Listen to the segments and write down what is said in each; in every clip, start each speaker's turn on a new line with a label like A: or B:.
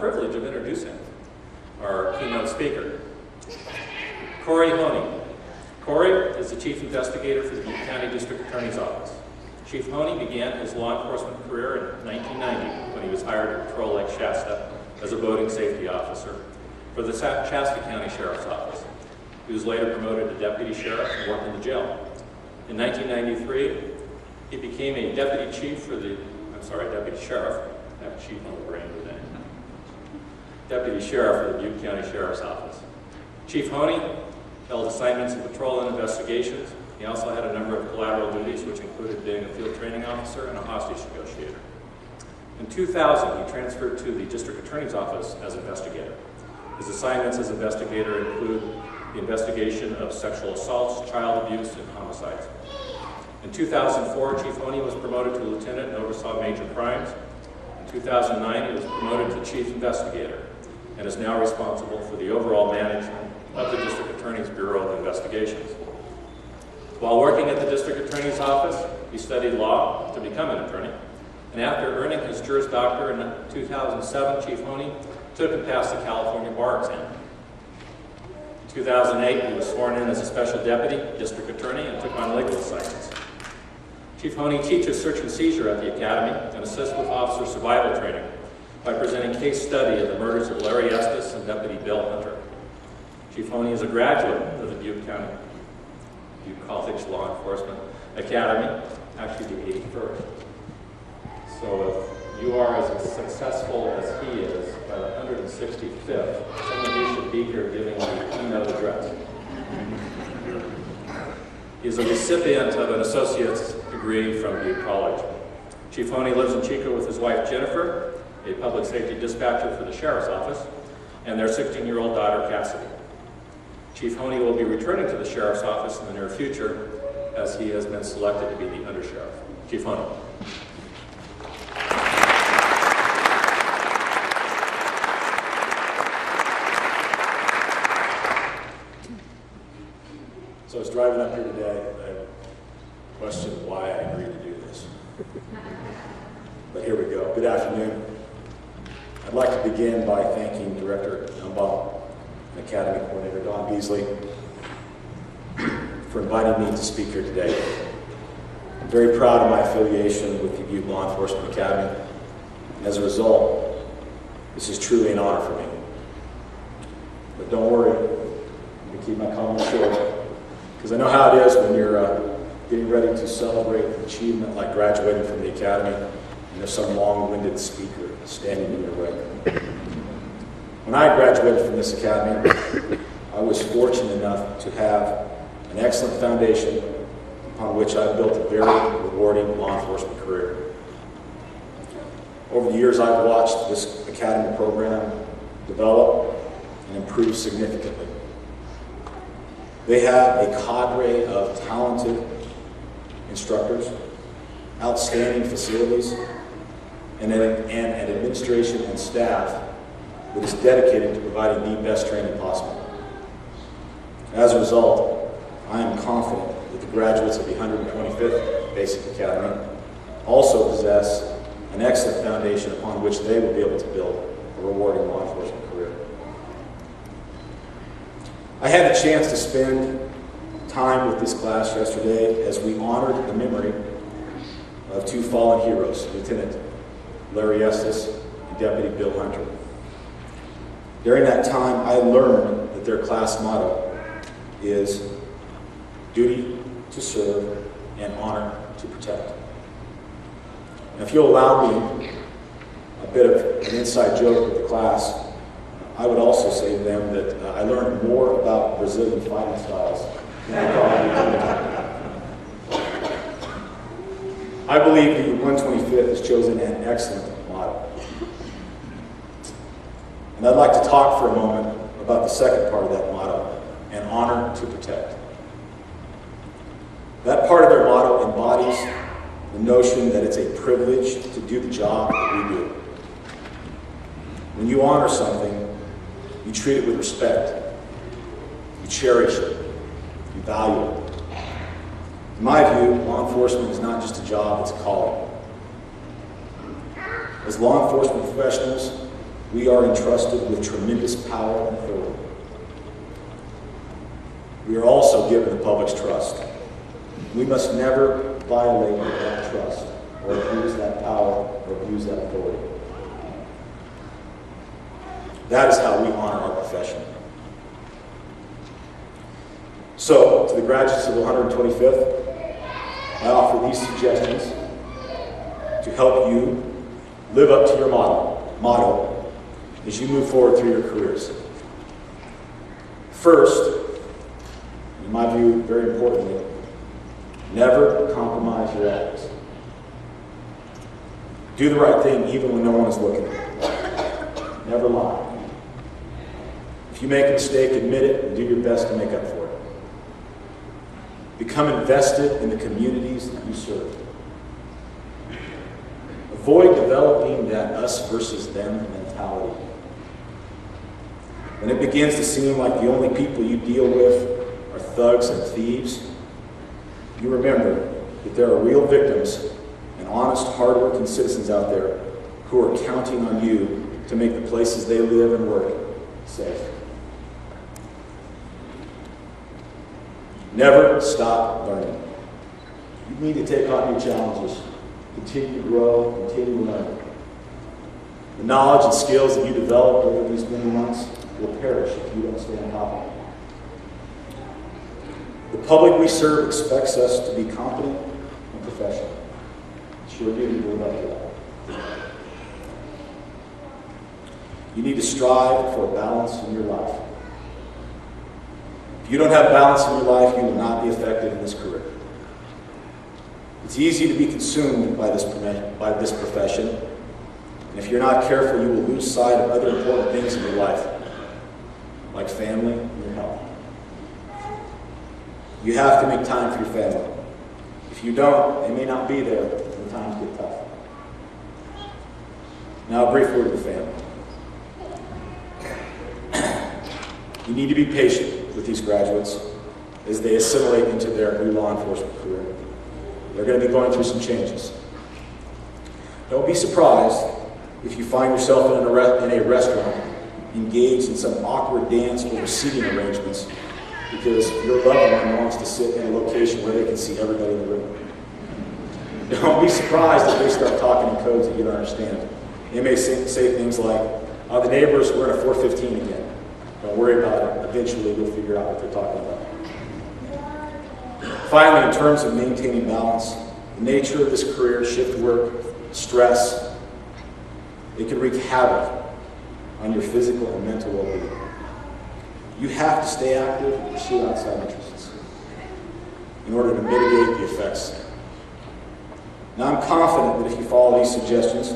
A: privilege of introducing our keynote speaker, Kory Honea. Kory is the Chief Investigator for the Butte County District Attorney's Office. Chief Honea began his law enforcement career in 1990 when he was hired to patrol Lake Shasta as a boating safety officer for the Shasta County Sheriff's Office. He was later promoted to Deputy Sheriff and worked in the jail. In 1993, he became a Deputy Sheriff. I have Chief on the brain today. Deputy Sheriff for the Butte County Sheriff's Office. Chief Honea held assignments in patrol and investigations. He also had a number of collateral duties, which included being a field training officer and a hostage negotiator. In 2000, he transferred to the District Attorney's Office as investigator. His assignments as investigator include the investigation of sexual assaults, child abuse, and homicides. In 2004, Chief Honea was promoted to lieutenant and oversaw major crimes. In 2009, he was promoted to chief investigator and is now responsible for the overall management of the District Attorney's Bureau of Investigations. While working at the District Attorney's Office, he studied law to become an attorney, and after earning his Juris Doctor in 2007, Chief Honea took and passed the California Bar exam. In 2008, he was sworn in as a Special Deputy District Attorney and took on legal assignments. Chief Honea teaches search and seizure at the Academy and assists with officer survival training by presenting case study of the murders of Larry Estes and Deputy Bill Hunter. Chief Honea is a graduate of the Butte College Law Enforcement Academy, actually the 81st. So if you are as successful as he is by the 165th, some of you should be here giving the keynote address. He is a recipient of an associate's degree from Butte College. Chief Honea lives in Chico with his wife Jennifer, a public safety dispatcher for the Sheriff's Office, and their 16-year-old daughter Cassidy. Chief Honea will be returning to the Sheriff's Office in the near future as he has been selected to be the Undersheriff. Chief Honea.
B: So I was driving up here today, and I questioned why I agreed to do this. But here we go. Good afternoon. I'd like to begin by thanking Director Dumbaugh and Academy Coordinator Don Beasley for inviting me to speak here today. I'm very proud of my affiliation with the Butte Law Enforcement Academy, and as a result, this is truly an honor for me. But don't worry, I'm going to keep my comments short, because I know how it is when you're getting ready to celebrate an achievement like graduating from the Academy, and there's some long-winded speaker standing in your way. When I graduated from this academy, I was fortunate enough to have an excellent foundation upon which I built a very rewarding law enforcement career. Over the years, I've watched this academy program develop and improve significantly. They have a cadre of talented instructors, outstanding facilities, and an administration and staff that is dedicated to providing the best training possible. As a result, I am confident that the graduates of the 125th Basic Academy also possess an excellent foundation upon which they will be able to build a rewarding law enforcement career. I had the chance to spend time with this class yesterday as we honored the memory of two fallen heroes, Lieutenant Larry Estes and Deputy Bill Hunter. During that time, I learned that their class motto is duty to serve and honor to protect. And if you'll allow me a bit of an inside joke with the class, I would also say to them that I learned more about Brazilian fighting styles than I thought. I believe the 125th has chosen an excellent motto. And I'd like to talk for a moment about the second part of that motto, and honor to protect. That part of their motto embodies the notion that it's a privilege to do the job that we do. When you honor something, you treat it with respect. You cherish it. You value it. In my view, law enforcement is not just a job, it's a calling. As law enforcement professionals, we are entrusted with tremendous power and authority. We are also given the public's trust. We must never violate that trust or abuse that power or abuse that authority. That is how we honor our profession. So, to the graduates of the 125th, I offer these suggestions to help you live up to your motto as you move forward through your careers. First, in my view, very importantly, never compromise your ethics. Do the right thing even when no one is looking. Never lie. If you make a mistake, admit it and do your best to make up for it. Become invested in the communities that you serve. Avoid developing that us versus them mentality. When it begins to seem like the only people you deal with are thugs and thieves, you remember that there are real victims and honest, hardworking citizens out there who are counting on you to make the places they live and work safe. Never stop learning. You need to take on new challenges, continue to grow, continue to learn. The knowledge and skills that you develop over these many months will perish if you don't stay on top of them. The public we serve expects us to be competent and professional. It's your duty to live up to that. You need to strive for balance in your life. If you don't have balance in your life, you will not be effective in this career. It's easy to be consumed by this profession, and if you're not careful, you will lose sight of other important things in your life, like family and your health. You have to make time for your family. If you don't, they may not be there when times get tough. Now, a brief word to the family. You need to be patient with these graduates as they assimilate into their new law enforcement career. They're going to be going through some changes. Don't be surprised if you find yourself in a restaurant engaged in some awkward dance over seating arrangements because your loved one wants to sit in a location where they can see everybody in the room. Don't be surprised if they start talking in codes that you don't understand. They may say things like, the neighbors, we're in a 415 again. Don't worry about it. Eventually you'll figure out what they're talking about. Finally, in terms of maintaining balance, the nature of this career, shift work, stress, it can wreak havoc on your physical and mental well-being. You have to stay active and pursue outside interests in order to mitigate the effects. Now, I'm confident that if you follow these suggestions,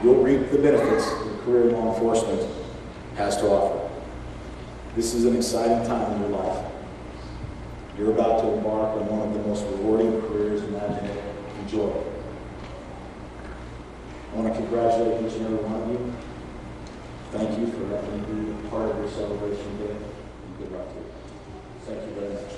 B: you'll reap the benefits that a career in law enforcement has to offer. This is an exciting time in your life. You're about to embark on one of the most rewarding careers imaginable. Enjoy it. I want to congratulate each and every one of you. Thank you for letting me be part of your celebration today. And good luck to you. Thank you very much.